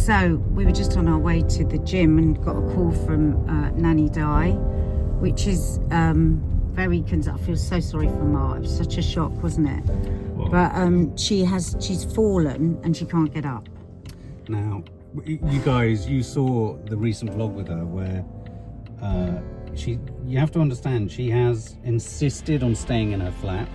So we were just on our way to the gym and got a call from Nanny Di, which is very I feel so sorry for Ma. It was such a shock, wasn't it? Well, But she's fallen and she can't get up. now, you guys, you saw the recent vlog with her where you have to understand, she has insisted on staying in her flat.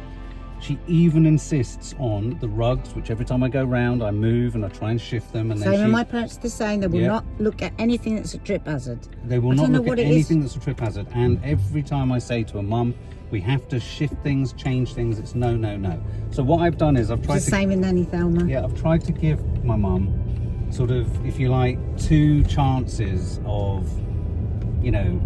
She even insists on the rugs, which every time I go round, I move and I try and shift them. And Same, and my parents are the same. They will not look at anything that's a trip hazard. They will not look at anything that's a trip hazard. And every time I say to her, Mum, we have to shift things, change things, it's no, no, no. So what I've done is I've tried It's the same with Nanny Thelma. Yeah, I've tried to give my mum sort of, if you like, 2 chances of, you know,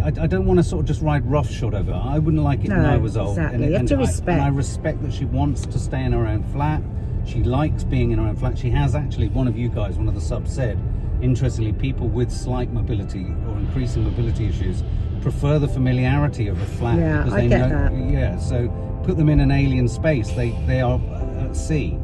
I don't want to sort of just ride roughshod over her. I wouldn't like it when I was old. Exactly. You have to respect. And I respect that she wants to stay in her own flat. She likes being in her own flat. She has actually, one of you guys, one of the subs said, interestingly, people with slight mobility or increasing mobility issues prefer the familiarity of a flat. Yeah, because I they get know, that. Yeah, so put them in an alien space. They are at sea.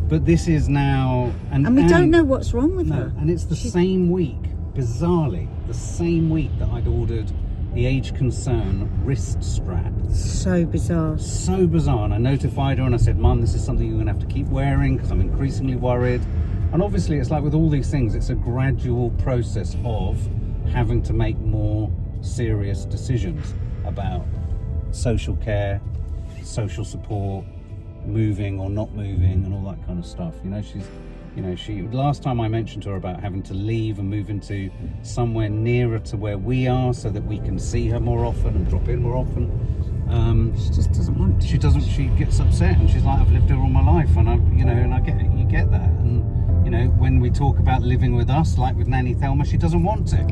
But this is now... And we don't know what's wrong with her. And it's the same week, bizarrely, the same week that I'd ordered the age concern wrist strap. So bizarre. So bizarre. And I notified her and I said, Mum, this is something you're going to have to keep wearing because I'm increasingly worried. And obviously it's like with all these things, it's a gradual process of having to make more serious decisions about social care, social support, moving or not moving and all that kind of stuff. You know, she last time I mentioned to her about having to leave and move into somewhere nearer to where we are so that we can see her more often and drop in more often. She just doesn't want to. She doesn't. She gets upset and she's like, I've lived here all my life, and I get it. You get that. And you know, when we talk about living with us, like with Nanny Thelma, she doesn't want to.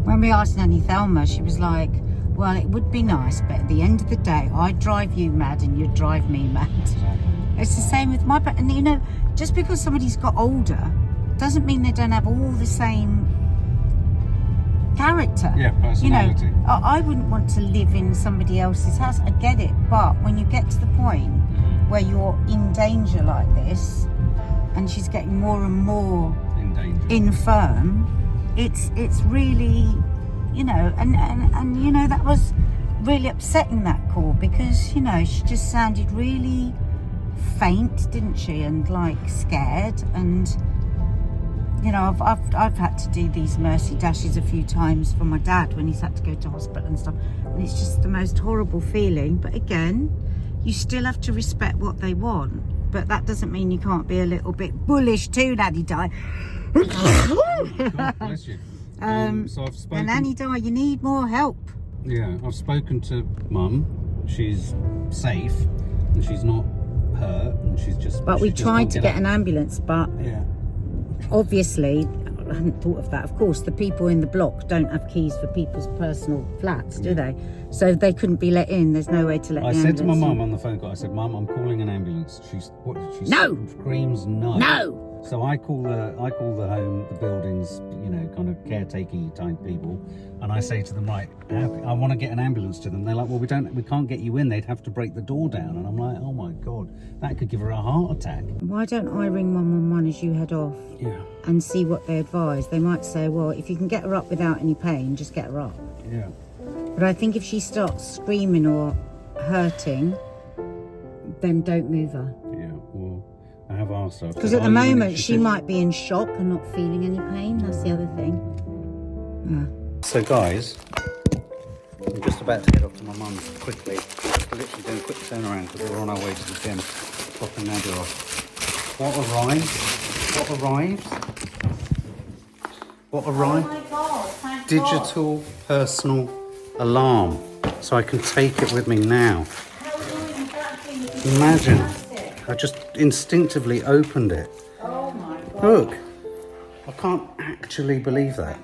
When we asked Nanny Thelma, she was like, well, it would be nice, but at the end of the day, I'd drive you mad and you'd drive me mad. It's the same with my parents. And you know, just because somebody's got older doesn't mean they don't have all the same character. Yeah, personality. You know, I wouldn't want to live in somebody else's house. I get it. But when you get to the point where you're in danger like this and she's getting more and more infirm, it's really, you know, and you know, that was really upsetting, that call, because, you know, she just sounded really faint, didn't she, and like scared. And you know, I've had to do these mercy dashes a few times for my dad when he's had to go to hospital and stuff, and it's just the most horrible feeling. But again, you still have to respect what they want, but that doesn't mean you can't be a little bit bullish too, Nanny Di. God bless you. So I've spoken. And Nanny Di, you need more help. Yeah, I've spoken to Mum. She's safe and she's not hurt, and she's just. But we tried to get an ambulance, but yeah, obviously, I hadn't thought of that. Of course, the people in the block don't have keys for people's personal flats, do they? So they couldn't be let in. There's no way to let the ambulance in. I said to my mum on the phone call, I said, Mum, I'm calling an ambulance. She screams no. No! So I call the home, the buildings, you know, kind of caretaking type people, and I say to them, right, I want to get an ambulance to them. They're like, well, we can't get you in. They'd have to break the door down. And I'm like, oh my God, that could give her a heart attack. Why don't I ring 111 as you head off? Yeah. And see what they advise. They might say, well, if you can get her up without any pain, just get her up. Yeah. But I think if she starts screaming or hurting, then don't move her. Yeah, well, I have asked her. Because at the moment, she might be in shock and not feeling any pain. That's the other thing. Yeah. So guys, I'm just about to head off to my mum's quickly. Literally doing a quick turnaround because we're on our way to the gym, dropping Nadia off. What arrives? Oh my God, thank Digital God. Personal alarm. So I can take it with me now. Imagine. I just instinctively opened it. Oh my God. Look, I can't actually believe that.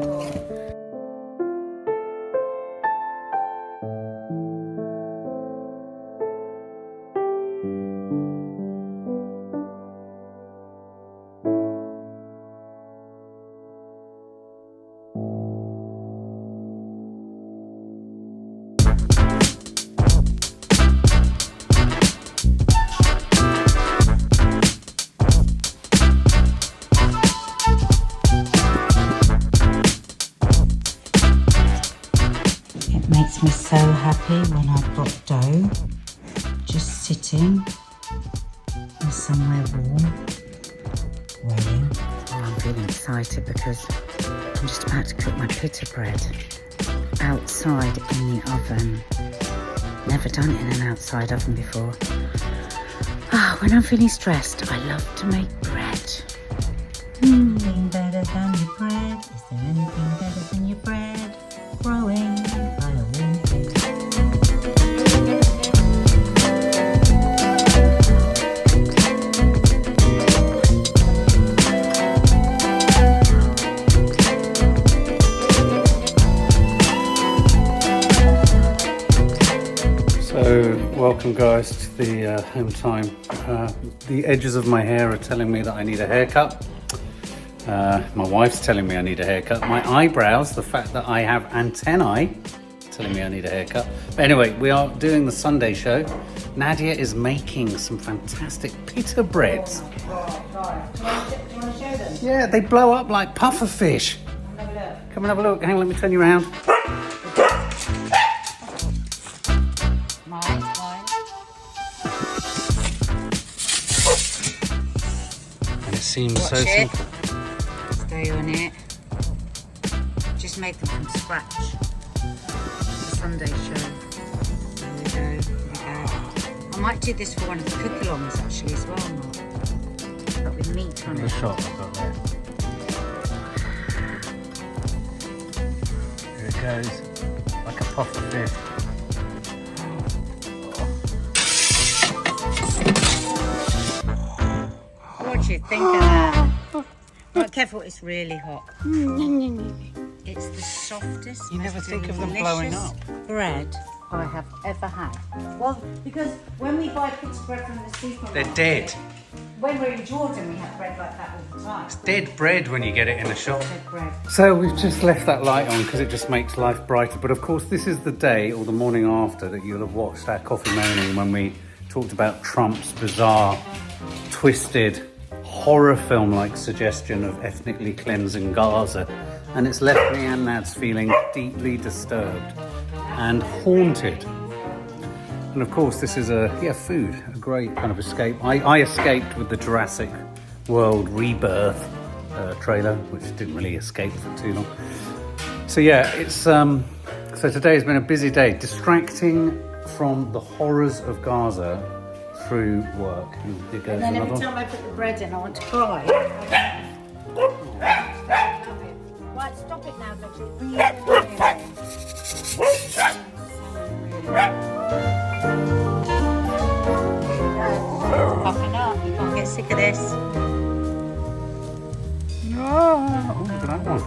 Makes me so happy when I've got dough just sitting in somewhere warm, waiting. Oh, I'm feeling excited because I'm just about to cook my pita bread outside in the oven. Never done it in an outside oven before. Ah, when I'm feeling stressed, I love to make bread. Anything better than your bread? Is there anything better than your bread? Growing by a warm place. So, welcome guys to the home time. The edges of my hair are telling me that I need a haircut. My wife's telling me I need a haircut. My eyebrows, the fact that I have antennae, telling me I need a haircut. But anyway, we are doing the Sunday show. Nadia is making some fantastic pita breads. Do you want to show them? Yeah, they blow up like puffer fish. Have a look. Come and have a look. Hang on, let me turn you around. Mine. And it seems Watch so it. simple. Stay on it. Just made them from scratch. The Sunday show. There we go. I might do this for one of the cook-alongs actually as well, Mark. But with meat on The it. shot I've got there. Here it goes, like a puffer fish. What do you think of that? Right, careful, it's really hot. It's the softest, You never most think of them blowing delicious up. bread I have ever had. Well, because when we buy pita bread from the supermarket, They're dead. When we're in Jordan, we have bread like that all the time. Dead bread when you get it in the shop. Dead bread. So we've just left that light on because it just makes life brighter. But of course, this is the day or the morning after that you'll have watched our coffee moaning when we talked about Trump's bizarre, twisted, horror film-like suggestion of ethnically cleansing Gaza. And it's left me and Nads feeling deeply disturbed and haunted. And of course, this is food, a great kind of escape. I escaped with the Jurassic World Rebirth trailer, which didn't really escape for too long. So yeah, it's so today has been a busy day, distracting from the horrors of Gaza through work. And here goes And then another every one. time I put the bread in, I want to cry. Stop it. Right, stop it now, Dodgy. Popping up, you can't get sick of this. Oh, look at that one.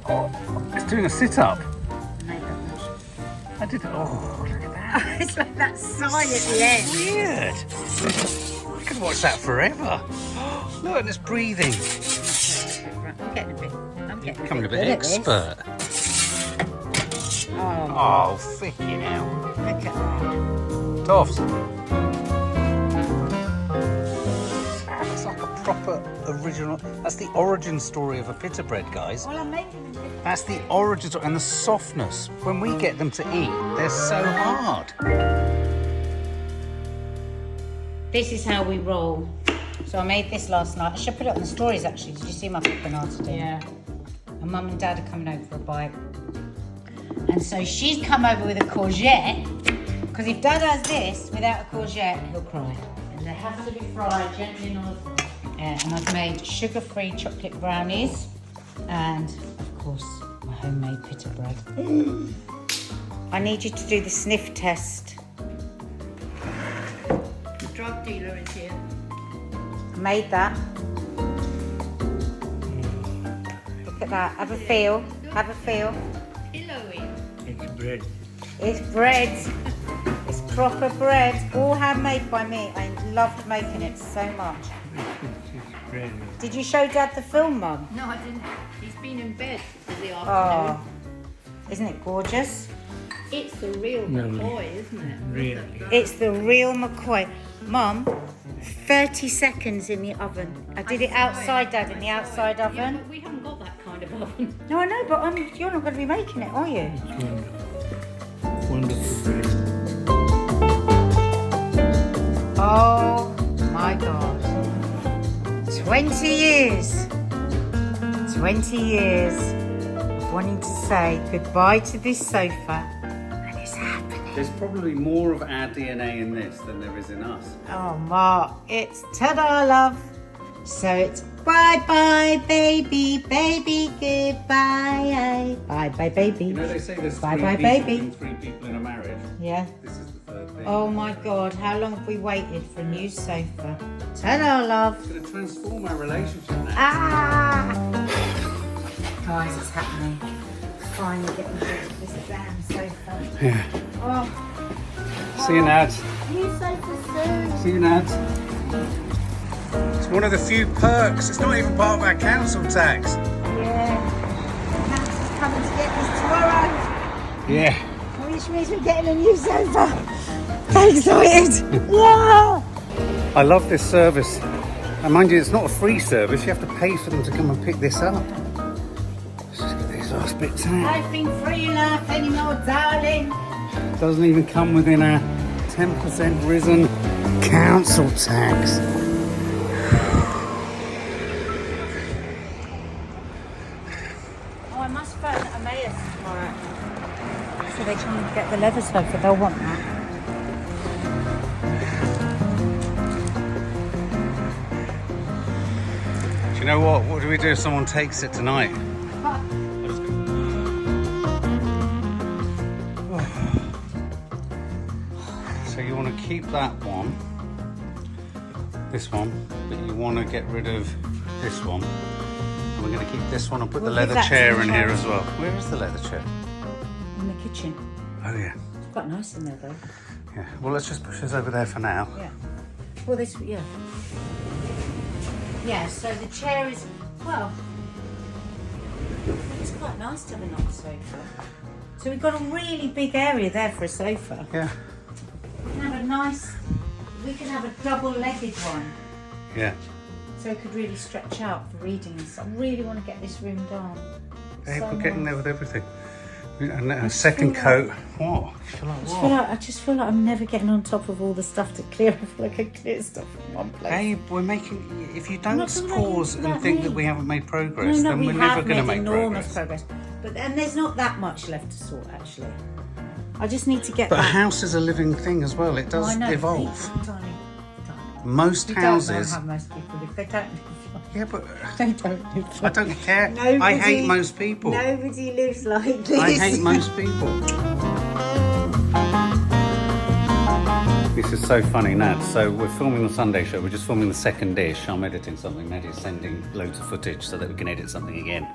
Oh, it's doing a sit-up. I did it. Oh, look at that. It's like that sign at the end. Weird. I could watch that forever. Look, and it's breathing. I'm getting Becoming a bit good at this. expert. Oh, Oh, freaking hell. look at that. Toffs. That's like a proper original. That's the origin story of a pita bread, guys. Well, I'm making them. That's the origin story. And the softness. When we get them to eat, they're so hard. This is how we roll. So I made this last night. I should put it on the stories actually. Did you see my banana today? Yeah. And Mum and Dad are coming over for a bite. And so she's come over with a courgette. Because if Dad has this without a courgette, he'll cry. And they have to be fried gently in olive oil. Yeah, and I've made sugar-free chocolate brownies. And of course, my homemade pita bread. I need you to do the sniff test. The drug dealer is here. Made that. Look at that. Have a feel. Have a feel. Pillowy. It's bread. It's bread. It's proper bread. All handmade by me. I loved making it so much. It's bread. Did you show Dad the film, Mum? No, I didn't. He's been in bed for the Oh, afternoon. isn't it gorgeous? It's the real McCoy, isn't it? Really. It's the real McCoy. Mum, 30 seconds in the oven. I did it outside, Dad, in the outside Yeah, oven. but we haven't got that kind of oven. No, I know, but you're not going to be making it, are you? It's wonderful. wonderful place. Oh my God. 20 years. 20 years of wanting to say goodbye to this sofa, and it's happening. There's probably more of our DNA in this than there is in us. Oh, Mark, it's ta-da, love. So it's bye-bye, baby, baby, goodbye. Bye-bye, baby. You know they say there's Bye-bye, three people baby. in 3 people in a marriage. Yeah. This is the third thing. Oh my God, how long have we waited for a new sofa? Ta-da, love. It's going to transform our relationship now. Ah! Guys, it's happening. Finally getting rid of this damn sofa. Yeah. Oh, See you, Nad. new sofa soon. See you, Nad. It's one of the few perks. It's not even part of our council tax. Yeah. The council's coming to get us tomorrow. Yeah. Which means we're getting a new sofa. So excited. Yeah. I love this service. And mind you, it's not a free service. You have to pay for them to come and pick this up. Let's just get these last bits out. I've been free enough anymore, darling. Doesn't even come within our 10% risen council tax. Oh, I must phone Emmaus tomorrow. So they come and get the leather sofa. They'll want that. Do you know what? What do we do if someone takes it tonight? So you want to keep that one, this one, but you want to get rid of this one. And we're going to keep this one and put We'll the give leather that to chair the in here child. as well. Where is the leather chair? In the kitchen. Oh yeah. It's quite nice in there though. Yeah. Well, let's just push this over there for now. Yeah. Well, this, yeah. Yeah, so the chair is, well, it's quite nice to have a nice sofa. So we've got a really big area there for a sofa. Yeah. We can have a nice, we can have a double-legged one. Yeah. So it could really stretch out for reading and stuff. I really want to get this room done. Hey, So we're getting nice. there with everything. And a second feel coat. What? I feel like what? I just feel like I'm never getting on top of all the stuff to clear. I feel like I clear stuff in one place. Hey, we're making. If you don't not talking about pause you, and about think me. that we haven't made progress, No, then we we're have never going to made make enormous progress. But and there's not that much left to sort actually. I just need to get But a that. house is a living thing as well. It Oh, I does know, evolve. darling. Most You don't know houses. how most people live. They don't live like. Yeah, but They don't live I like. don't care. I Nobody- hate most people. Nobody lives like this. I hate most people. This is so funny, Nad. So we're filming the Sunday show. We're just filming the second dish. I'm editing something. Nadia's sending loads of footage so that we can edit something again.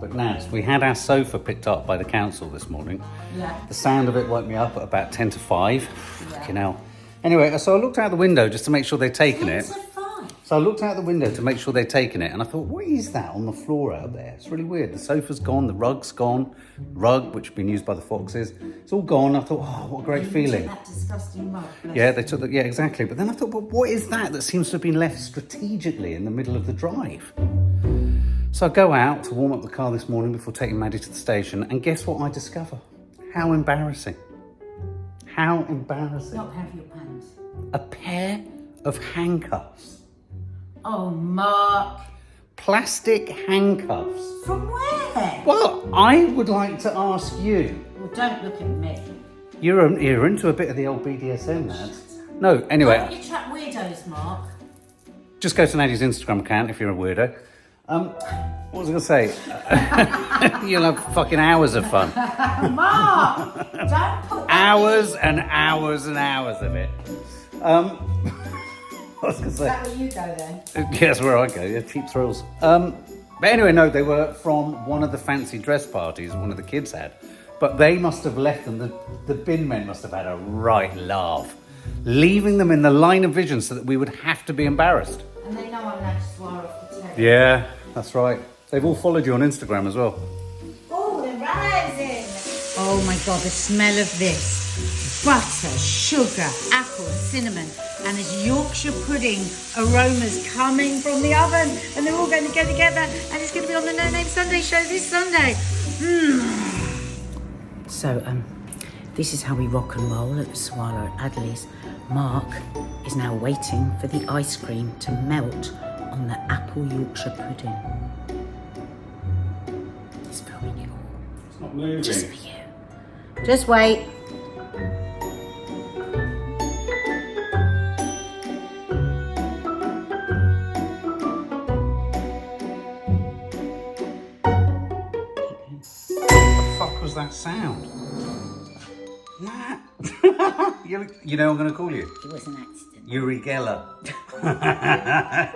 But Nad, we had our sofa picked up by the council this morning. Yeah. The sound of it woke me up at about 10 to 5. Fucking hell. Anyway, so I looked out the window just to make sure they'd taken it. It's a fine. So I looked out the window to make sure they'd taken it, and I thought, what is that on the floor out there? It's really weird. The sofa's gone, the rug's gone, rug, which had been used by the foxes, it's all gone. I thought, oh, what a great feeling. That disgusting mug. Yeah, they took the, yeah, exactly. But then I thought, but what is that seems to have been left strategically in the middle of the drive? So I go out to warm up the car this morning before taking Maddie to the station, and guess what I discover? How embarrassing. How embarrassing. Not have your pants. A pair of handcuffs. Oh, Mark. Plastic handcuffs. From where? Well, I would like to ask you. Well, don't look at me. You're into a bit of the old BDSM, lads. No, anyway, Don't you trap weirdos, Mark? just go to Nadia's Instagram account if you're a weirdo. What was I going to say? You'll have fucking hours of fun. Mark! Don't put that Hours and hours and hours of it. What was I going to Is say? that where you go then? Yeah, that's where I go, yeah, cheap thrills. But anyway, no, they were from one of the fancy dress parties one of the kids had. But they must have left them, the bin men must have had a right laugh, leaving them in the line of vision so that we would have to be embarrassed. And they know I'm allowed to swear off the terrace. Yeah, that's right. They've all followed you on Instagram as well. Oh, they're rising! Oh my God, the smell of this. Butter, sugar, apple, cinnamon, and this Yorkshire pudding aromas coming from the oven, and they're all going to go together, and it's going to be on the No Name Sunday show this Sunday. So, This is how we rock and roll at the Sawalha-Adderleys. Mark is now waiting for the ice cream to melt on the apple Yorkshire pudding. He's filming it all. It's not moving. Just for you. Just wait. What the fuck was that sound? Nah. You know what I'm going to call you? It was an accident. Uri Geller.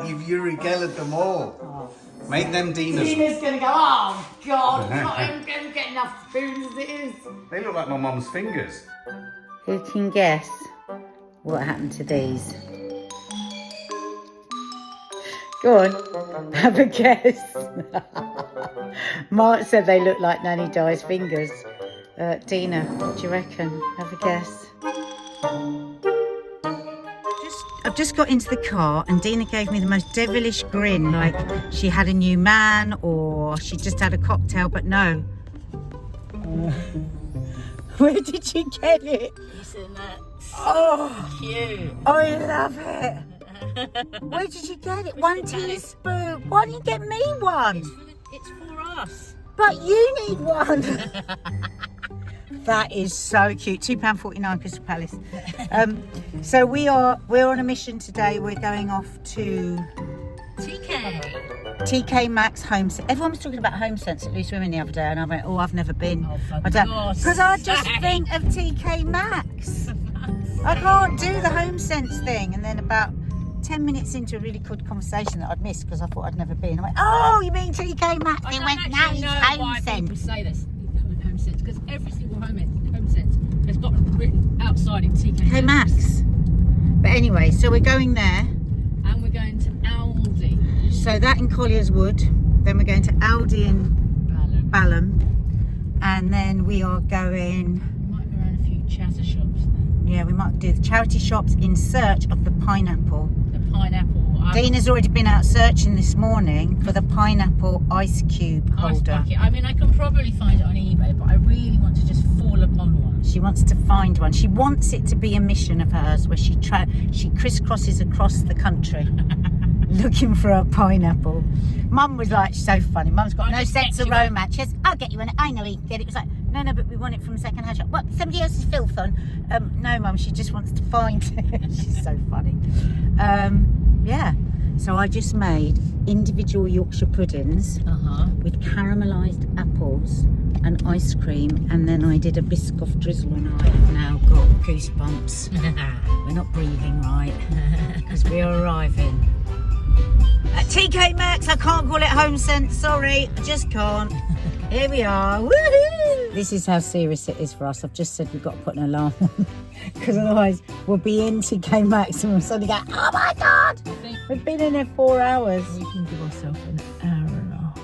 You've Uri Gellered them all. Oh. Make them Dina's. Dina's gonna go, oh God, I'm gonna get enough spoons as it is. They look like my mum's fingers. Who can guess what happened to these? Go on, have a guess. Mark said they look like Nanny Di's fingers. Dina, what do you reckon? Have a guess. I've just got into the car and Dina gave me the most devilish grin, like she had a new man or she just had a cocktail, but no. Where did you get it? Isn't that Oh, cute? I love it. Where did you get it? 1 teaspoon. Why didn't you get me one? It's for us. But you need one. That is so cute. £2.49 Crystal Palace. So we're on a mission today. We're going off to TK.MAXX Home Sense. Everyone was talking about Home Sense at Loose Women the other day, and I went, "Oh, I've never been." Oh, for I don't, God's because I just sake. think of TK.MAXX. I can't do the Home Sense thing. And then about 10 minutes into a really good conversation that I'd missed because I thought I'd never been, I went, "Oh, you mean TK.MAXX?" They went, "No, it's Home why people Sense." say this Home Sense, because every single Home Sense has got written outside it TK.MAXX. But anyway, so we're going there. And we're going to Aldi. So that in Collier's Wood. Then we're going to Aldi in Balham. And then we are going... We might go around a few chatter shops. Yeah, we might do the charity shops in search of the pineapple. The pineapple. Dina's already been out searching this morning for the pineapple ice cube holder. Ice bucket. I mean, I can probably find it on eBay, but I really want to just fall upon one. She wants to find one. She wants it to be a mission of hers where she crisscrosses across the country looking for a pineapple. Mum was like, so funny. Mum's got no sense of romance. She says, "I'll get you one. I know you can get it." It was like, no, but we want it from a second-hand shop. What, somebody else's filth on? No, Mum, she just wants to find it. She's so funny. Yeah, so I just made individual Yorkshire puddings with caramelised apples and ice cream, and then I did a Biscoff drizzle, and I've now got goosebumps. We're not breathing right because we are arriving at TK.MAXX. I can't call it Home Sense, sorry, I just can't. Here we are. Woohoo! This is how serious it is for us. I've just said we've got to put an alarm on because otherwise we'll be in TK.MAXX and we'll suddenly go, "Oh my God, we've been in there 4 hours." We can give ourselves an hour and a half.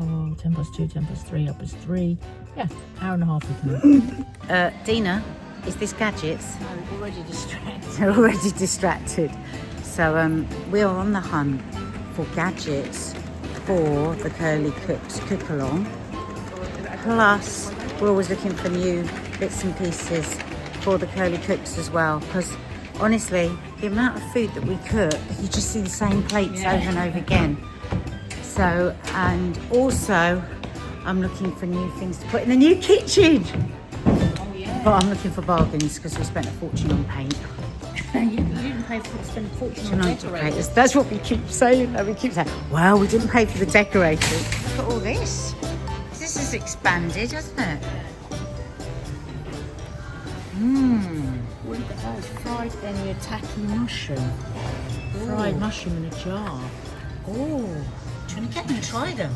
Oh, 10 plus 2, 10 plus 3, up is 3. Yeah, hour and a half we can. Dina, is this gadgets? I'm already distracted. They're already distracted. So we are on the hunt for gadgets for the Curly Cooks cook-along. Plus, we're always looking for new bits and pieces for the Curly Cooks as well. Because honestly, the amount of food that we cook, you just see the same plates over and over again. So, and also, I'm looking for new things to put in the new kitchen. Oh, yeah. But I'm looking for bargains because we spent a fortune on paint. You didn't spend a fortune on decorators. That's what we keep saying. We keep saying, well, we didn't pay for the decorators. Look at all this. This has expanded, hasn't it? Look at that, fried any attacking mushroom. Fried mushroom in a jar. Oh, do you want to get them and try them?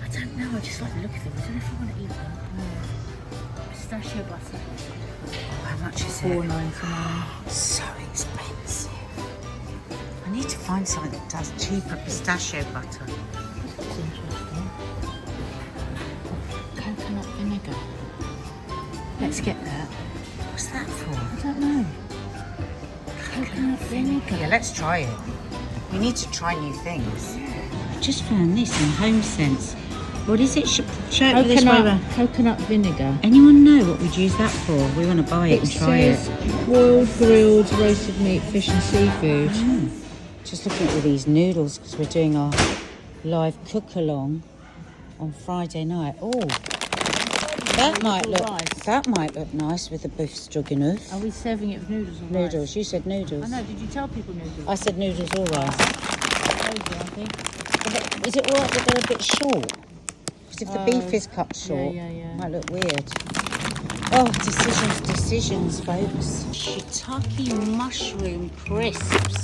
I don't know, I just like the look of them. I don't know if I want to eat them. Pistachio butter. Oh, how much is it? $4.99. So expensive. I need to find something that does cheaper pistachio butter. That's interesting. Coconut vinegar. Let's get that. What's that for? I don't know. Coconut vinegar. Yeah, let's try it. We need to try new things. I just found this in Home Sense. What is it? Show it this way. Coconut vinegar. Anyone know what we'd use that for? We want to buy it and try it. Boiled, grilled, roasted meat, fish and seafood. Just looking at all these noodles because we're doing our live cook along on Friday night. Oh, that might look nice with the beef stroganoff. Are we serving it with noodles or rice? Noodles. You said noodles. I know. Did you tell people noodles? I said noodles or rice. I think. Is it alright that they're a bit short? Because if the beef is cut short, yeah. it might look weird. Oh, decisions, folks. Shiitake mushroom crisps.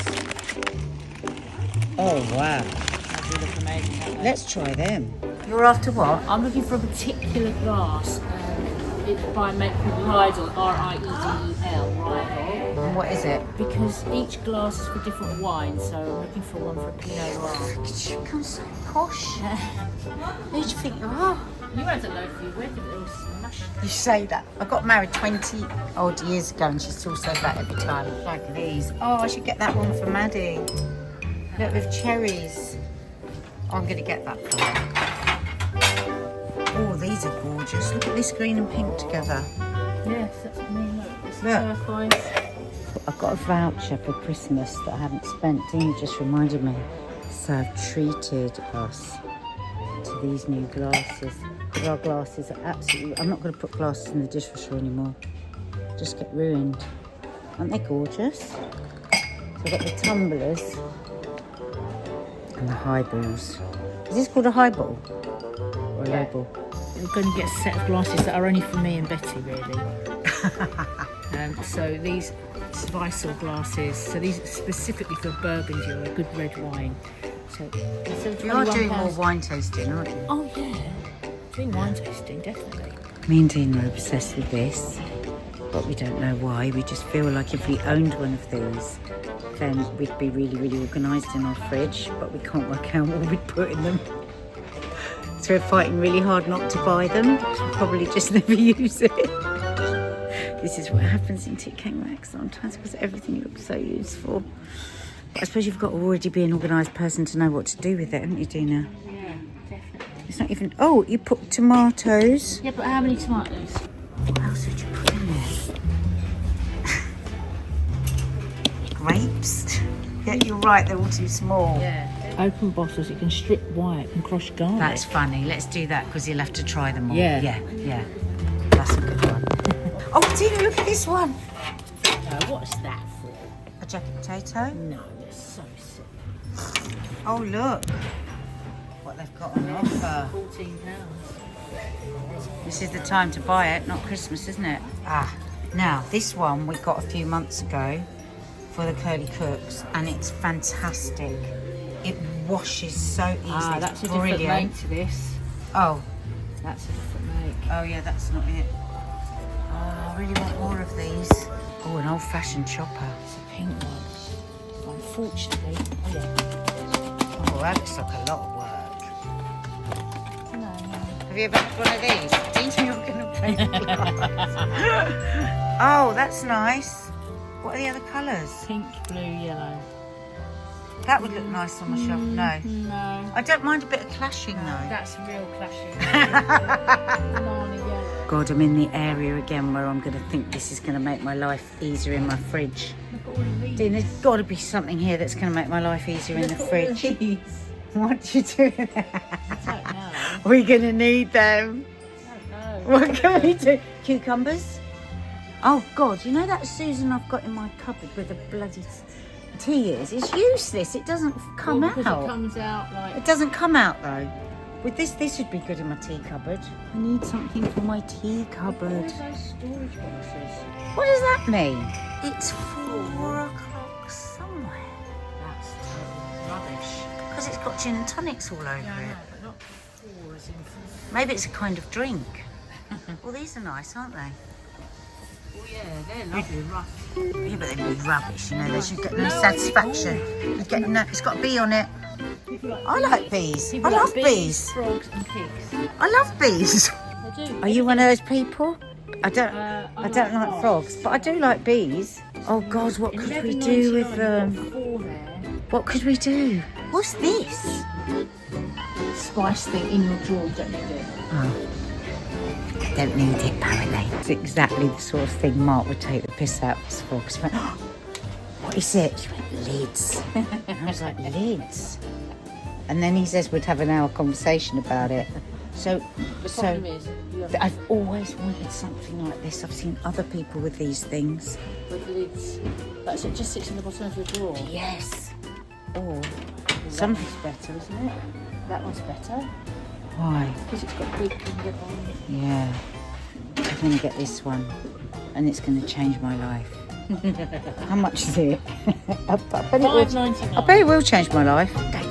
Oh, wow. That do look amazing, don't they? Let's try them. You're after what? I'm looking for a particular glass. It's by Make Riedel, R-I-E-D-E-L, Riedel. And what is it? Because each glass is for different wines, so I'm looking for one for a Pinot Noir. You become so posh. Who do you think you are? You had a loaf you with, it was smashed. You say that. I got married 20 odd years ago and she still says that every time. Like these. Oh, I should get that one for Maddie. Look, with cherries. Oh, I'm going to get that for her. Oh, these are gorgeous. Look at this green and pink together. Yes, that's me. Look, it's Look. turquoise. I've got a voucher for Christmas that I haven't spent. Dina just reminded me. So I've treated us to these new glasses. Because our glasses are absolutely... I'm not going to put glasses in the dishwasher anymore. Just get ruined. Aren't they gorgeous? So I've got the tumblers and the highballs. Is this called a highball? Or a lowball? We're going to get a set of glasses that are only for me and Betty, really. So these Swisel glasses, so these are specifically for Burgundy or a good red wine. So instead of You are doing £21 more wine tasting, aren't you? Oh yeah, doing wine tasting, definitely. Me and Dina are obsessed with this, but we don't know why. We just feel like if we owned one of these, then we'd be really, really organised in our fridge, but we can't work out what we'd put in them. So we're fighting really hard not to buy them. We'll probably just never use it. This is what happens in TK.MAXX sometimes because everything looks so useful. But I suppose you've got to already be an organised person to know what to do with it, haven't you, Dina? Yeah, definitely. It's not even... Oh, you put tomatoes. Yeah, but how many tomatoes? What else would you put in there? Grapes. Yeah, you're right, they're all too small. Yeah. Open bottles, you can strip white and crush garlic. That's funny. Let's do that because you'll have to try them all. Yeah. Yeah. That's a good one. Oh, Dina, look at this one. What's that for? A jacket potato. No, they're so silly. Oh, look what they've got on offer. £14. This is the time to buy it, not Christmas, isn't it? Now this one we got a few months ago for the curly cooks, and it's fantastic. It washes so easily. That's a brilliant. different make to this. Oh, That's a different make. oh yeah, that's not it. Oh, I really want more of these. Oh, an old-fashioned chopper. It's a pink one. Unfortunately. Oh yeah. Oh, that looks like a lot of work. No. Have you ever had one of these? Dina, you're going to break the glass. Oh, that's nice. What are the other colours? Pink, blue, yellow. That would look nice on my shelf. No. No. I don't mind a bit of clashing though. That's real clashing. Banana yellow. God, I'm in the area again where I'm going to think this is going to make my life easier in my fridge. Look at all of these. Dean, there's got to be something here that's going to make my life easier in the Look at all of fridge. these. What you doing? I don't know. We're going to need them. I don't know. What can we do? Cucumbers? Oh God, you know that Susan I've got in my cupboard with the bloody tea is? It's useless. It doesn't come Well, because out. it comes out like... It doesn't come out though. With this would be good in my tea cupboard. I need something for my tea cupboard. What are those storage boxes? What does that mean? It's 4 o'clock somewhere. That's total rubbish. Because it's got gin and tonics all over Yeah, I know, it. but not 4 as in 4. Maybe it's a kind of drink. Well, these are nice, aren't they? Oh yeah, they're lovely, rough. Yeah, but they'd be rubbish, you know. They should get no satisfaction. You get no, it's got a bee on it. I like bees. I love bees. Frogs and pigs. I love bees. I do. Are you one of those people? I don't I like like frogs, but I do like bees. Oh God, what could we do with them? Four there. What could we do? What's this? spice thing in your drawer. Don't need it. Oh. I don't need it, apparently. It's exactly the sort of thing Mark would take the piss out of us for. Because he went, oh, what is it? She went, lids. And I was like, lids? And then he says we'd have an hour conversation about it. The problem is, I've always wanted something like this. I've seen other people with these things. With lids. But so it just sits in the bottom of your drawer. Yes. Or Something's better, isn't it? That one's better. Why? Because it's got big finger on. Yeah. I'm going to get this one. And it's going to change my life. How much is it? I bet it will change my life. That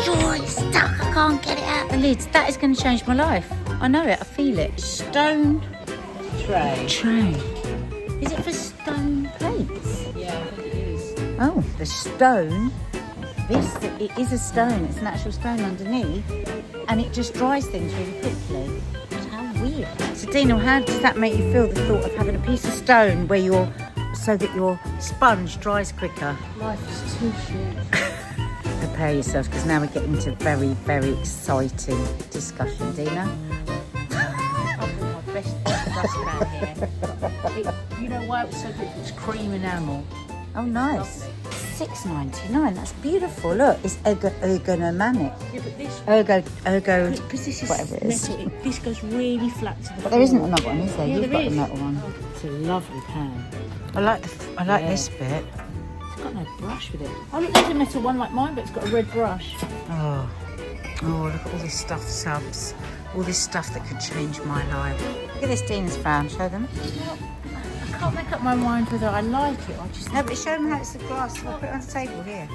joy stuck. I can't get it out of the lids. That is going to change my life. I know it. I feel it. Stone Tray. Is it for stone plates? Yeah, I think it is. Oh, the stone. It is a stone. It's an actual stone underneath, and it just dries things really quickly. How weird. So Dina, how does that make you feel? The thought of having a piece of stone so that your sponge dries quicker. Life is too short. Prepare yourselves, because now we're getting into very, very exciting discussion, Dina. I'll put my best dustpan here. You know why it was so good? It's cream enamel. Oh, nice. $6.99. That's beautiful. Look, it's ergonomic. Yeah, but this Ergo, because this is whatever it is. metal, this goes really flat to the floor. But there isn't another one, is there? Yeah, You've there got is. the metal one. It's a lovely pan. I like this bit. It's got no brush with it. Oh look, there's a metal one like mine, but it's got a red brush. Oh, look at all this stuff, subs. All this stuff that could change my life. Look at this Dina's found. Show them. I can't make up my mind whether I like it or just. No, but show them how it's the glass. I'll put it on the table here.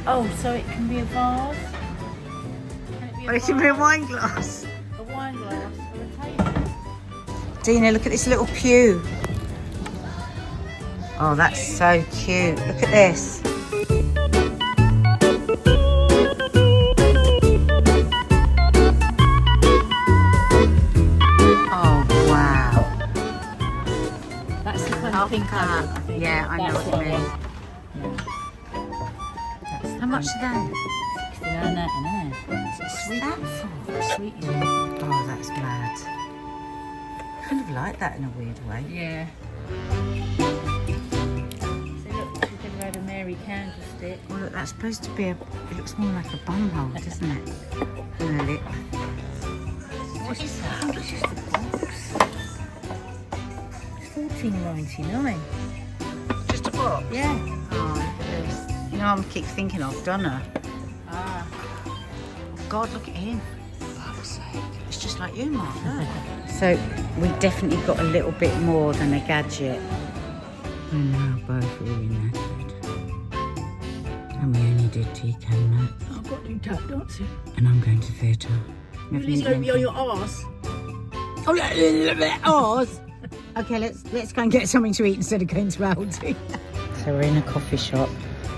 Oh, so it can be a vase? Can It can be a wine glass. A wine glass or a table? Dina, look at this little pew. Oh, that's so cute. Look at this. Oh, wow. That's the kind of pink I think. Yeah, I know That's what you mean. That's How much is that? $69.99. What's that for? Sweet. Oh, that's mad. Kind of like that in a weird way. Yeah. So look, you could have had a Mary candlestick. Oh, look, that's supposed to be it looks more like a bum hole, doesn't it? And a lip. What is that? How much is the box? It's $14.99. Just a box? Yeah. Oh, look at this. You know, I keep thinking of Donna. Ah. God, look at him. Fuck's sake. It's just like you, Mark. Look. So, we definitely got a little bit more than a gadget. We're now both really knackered. And we only did TK.MAXX. I've got new tap dancing. And I'm going to theatre. Please don't be on your arse. Ours. Okay, let's go and get something to eat instead of going to Aldi. So we're in a coffee shop.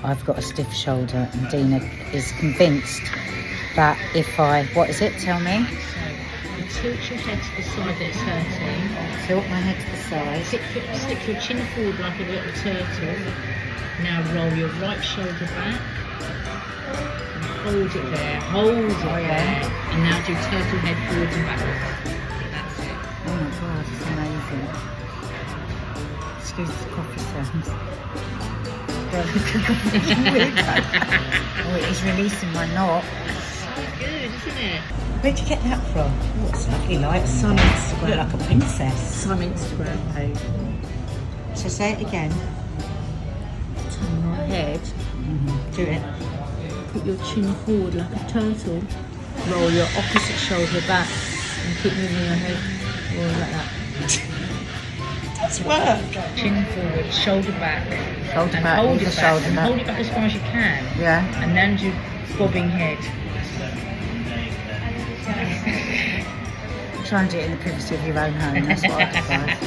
I've got a stiff shoulder, and Dina is convinced that if what is it? Tell me. So, tilt your head to the side that's hurting. Tilt my head to the side. Stick your chin forward like a little turtle. Now roll your right shoulder back. And hold it there. Hold it there. And now do turtle head forwards and backwards. That's it. Oh my God, it's amazing. Excuse the coffee sounds. Oh, it is releasing my knot. Good, isn't it? Where'd you get that from? Oh, it's lovely light. Some Instagram. Look like a princess. Some Instagram page. So say it again. Turn your head. Do it. Put your chin forward like a turtle. Roll your opposite shoulder back and keep moving your head forward like that. That's work. Chin forward, shoulder back. Shoulder And back, hold hold it the back. shoulder And back. hold it back as far as you can. Yeah. And then do bobbing head. Try and do it in the privacy of your own home. That's what I advise.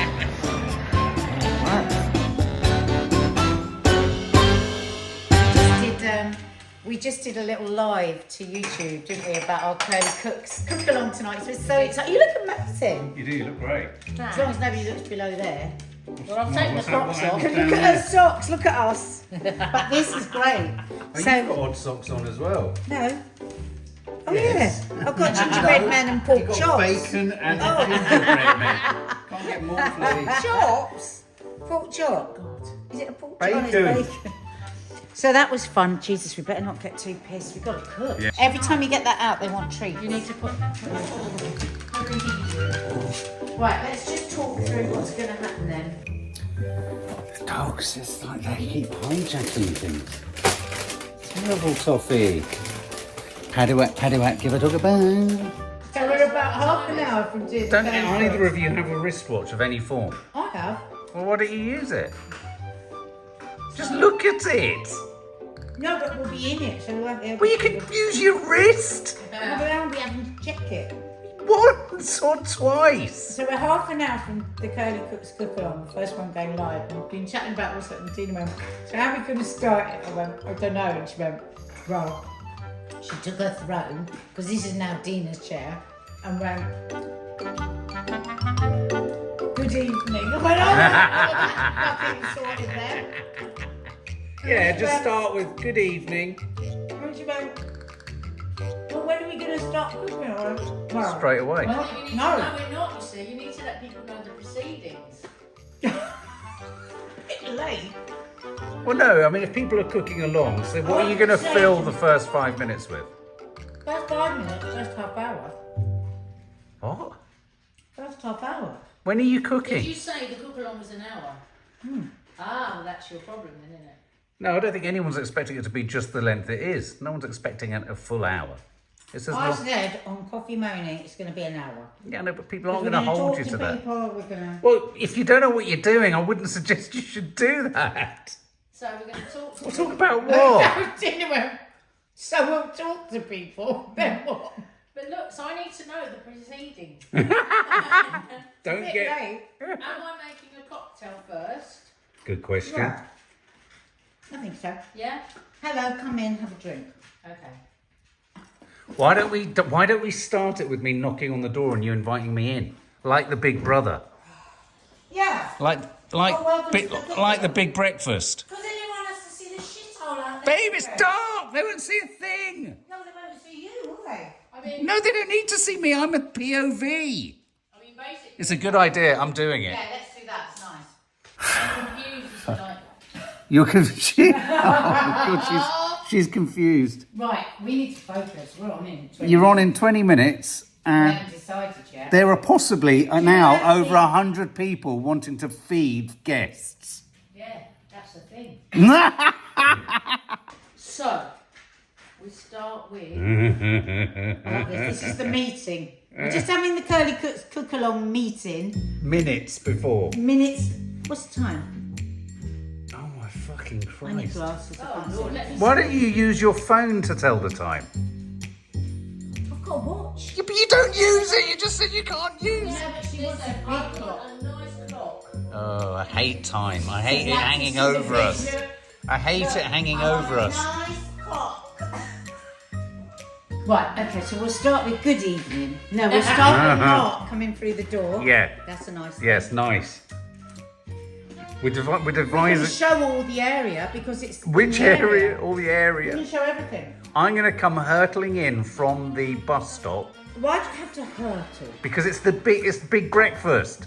We just did a little live to YouTube, didn't we, about our Curly Cooks cook along tonight. So it's so exciting. You look amazing. You do, you look great. As long as nobody looks below there. Well, I'll take my socks off. Look at her socks, look at us. But this is great. You've got odd socks on as well. No. Oh Yes. yeah, I've got gingerbread man and pork You've got chops. bacon and gingerbread man. Can't get more bloody. Chops? Pork chop? Is it a pork chop? Bacon. It's bacon. So that was fun. Jesus, we better not get too pissed. We've got to cook. Yeah. Every time you get that out, they want treats. You need to put. Right, let's just talk through what's going to happen then. The dogs, it's like they keep hijacking things. Terrible, Toffee. Paddy whack, give a dog a bone. So we're about half an hour from doing Don't either of you have a wristwatch of any form? I have. Well, why don't you use it? Just look at it. No, but we'll be in it, so we won't be able Well, you to... can use your wrist No, but I won't be having to check it. once or twice. So we're half an hour from the Curly Cooks cook-along, the first one going live, and we've been chatting about what's happening. Dina went, so how are we going to start it? I went, I don't know. And she went, well, she took her throne, because this is now Dina's chair, and went, good evening. I went, oh, nothing sorted there. Yeah, just start with good evening. And she went, well, when are we going to start cooking? I went, well, Straight away. well, You need to no. know we're not, you see. You need to let people know the proceedings. Bit late. Well, no, I mean, if people are cooking along, so what are you going to fill the first 5 minutes with? First 5 minutes, first half hour. What? First half hour. When are you Did cooking? you say the cook along was an hour? Ah, well, that's your problem then, isn't it? No, I don't think anyone's expecting it to be just the length it is. No one's expecting a full hour. It's as I long... said on Coffee Moaning it's going to be an hour. Yeah, no, but people aren't We're going to gonna hold talk you to that. people, we're gonna... Well, if you don't know what you're doing, I wouldn't suggest you should do that. So we're going to talk to We'll talk about what? Dina went, so we'll talk to people, then what? But look, so I need to know the proceedings. Don't Bit get... late. Am I making a cocktail first? Good question. Yeah. I think so. Yeah? Hello, come in, have a drink. Okay. Why don't we start it with me knocking on the door and you inviting me in, like the Big Brother, Yeah. like welcome to the like the Big Breakfast. Because then you want us to see the shithole out there. Babe, it's dark. They won't see a thing. No, they won't see you, will they? I mean, No, they don't need to see me. I'm a POV. basically... It's a good idea. I'm doing it. Yeah, let's do that, it's nice. I'm confused as to like... You're confused. Oh, God, she's confused. Right, we need to focus. We're on in 20 You're on in 20 minutes, We and haven't decided yet. there are possibly now over 100 people wanting to feed guests. Yeah, that's the thing. That's So, we start with... I love this. This is the meeting. We're just having the Curly Cooks cook-along meeting. minutes before. Minutes. What's the time? Oh my fucking I need Christ. glasses. I Oh, can't Lord, see. let me Why don't you use your phone to tell the time? I've got a watch. Yeah, but you don't use it. You just said you can't use it. No, but she wants a Listen, big I've clock. got a nice clock. Oh, I hate time. I hate it Like to hanging see the over us. picture. I hate it hanging over us. Nice clock. Right, okay, so we'll start with good evening. No, we'll start with Mark coming through the door. Yeah. That's a nice Yes, nice. We're We're going to devising... show all the area because it's... Which the area? All the We're area. going to show everything. I'm going to come hurtling in from the bus stop Why do you have to hurtle? because it's the big breakfast.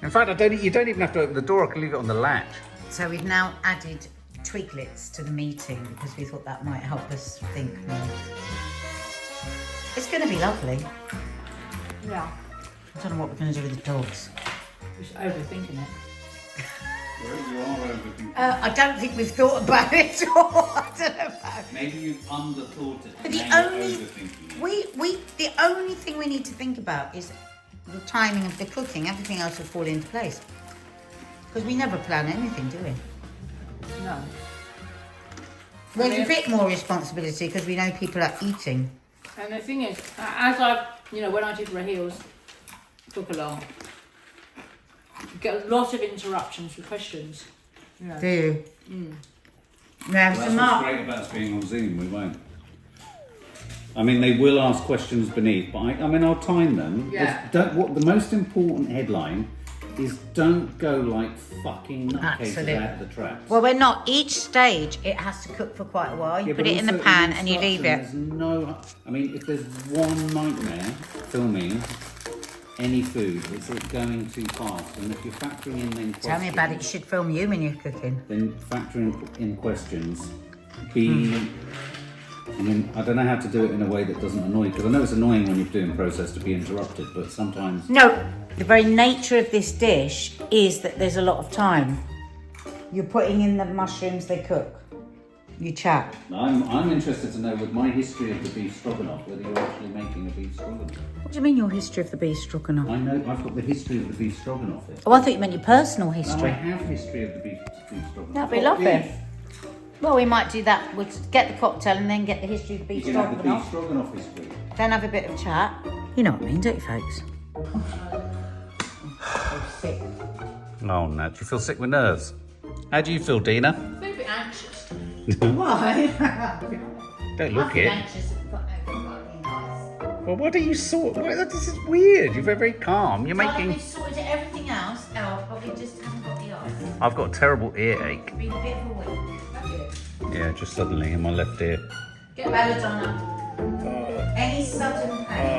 In fact, you don't even have to open the door. I can leave it on the latch. So we've now added twiglets to the meeting because we thought that might help us think more. It's going to be lovely. Yeah. I don't know what we're going to do with the dogs. We're just overthinking it. I don't think we've thought about it at all. I don't know about it. Maybe you've underthought it. But the only thing we need to think about is the timing of the cooking. Everything else will fall into place. Because we never plan anything, do we? No. There's a bit more responsibility because we know people are eating. And the thing is, as I've, when I did Rahil's cook along, you get a lot of interruptions with questions. Do you? Now, so Mark, great about us being on Zoom. We won't. I mean, they will ask questions beneath, but I'll time them. Yeah. What the most important headline is don't go like fucking nutcases Absolutely. out of the traps. Well, we're not. Each stage, it has to cook for quite a while. You Yeah, put but it in the also pan and you leave it. instruction, There's no. I mean, if there's one nightmare filming any food, it's it going too fast. And if you're factoring in then Tell me about it. You should film you when you're cooking. then factoring in questions. I mean, I don't know how to do it in a way that doesn't annoy, because I know it's annoying when you're doing process to be interrupted, but sometimes... No, the very nature of this dish is that there's a lot of time. You're putting in the mushrooms, they cook. You chat. I'm interested to know, with my history of the beef stroganoff, whether you're actually making a beef stroganoff. What do you mean your history of the beef stroganoff? I know, I've got the history of the beef stroganoff here. Oh, I thought you meant your personal No, I history. have history of the beef stroganoff. That'd be What lovely. beef? Well, we might do that. We'll get the cocktail and then get the history of the beef You can have the beef stroganoff. stroganoff history. Then have a bit of chat. You know what I mean, don't you, folks? Sick. Oh, no. Do you feel sick with nerves? How do you feel, Dina? A little bit anxious. Why? Don't look it. Anxious, but nice. Well, what are you sort? This is weird. You're very calm. You're We've making. sorted everything else out, but we just haven't got the ice. I've got a terrible earache. It's been a bit of a week. Yeah, just suddenly in my left ear. Get belladonna. Any sudden pain.